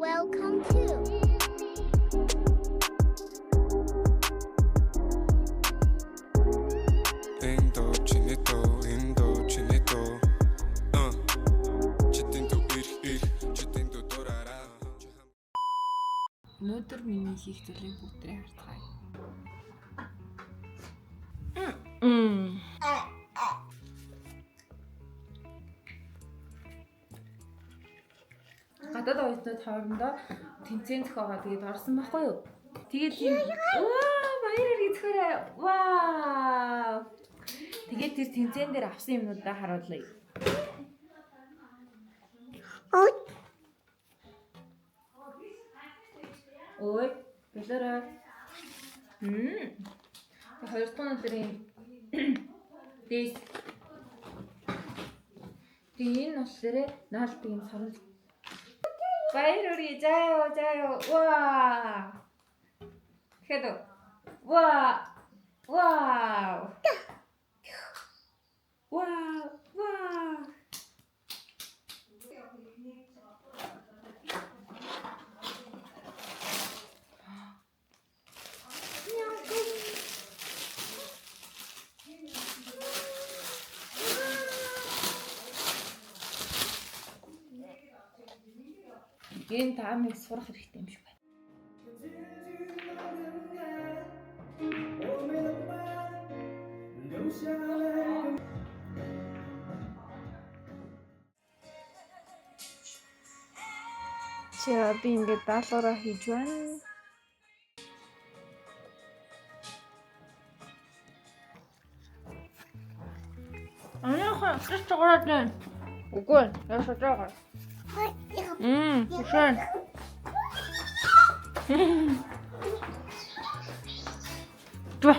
Welcome to Indochinito Chitinto Chitinto Torara Өнөөдөр миний хийх зүйлийг бүгдээ харцгаая. Гадаад оюутнууд хоорондоо тэмцээн зохиогоо тэгээд орсон байхгүй юу? Тэгээд тийм баяр хэрэгцээрээ вау. Тэгээд тэр тэмцээн дээр авсан юмнуудаа харуулъя. Ой, бэлэрэ. Хоёр дахь өнөөдрийн дэс. Тийм болохоор наалтын сарал. Баяр хүргэе. Заяа. Вау. Хэд. Вау. Энэ таамыг сурах хэрэгтэй юм шиг байна. За би ингээд даалгавраа хийж байна. Аяахан гэж чагараад байна. Үгүй яашаа жаагаа. Schön. Du.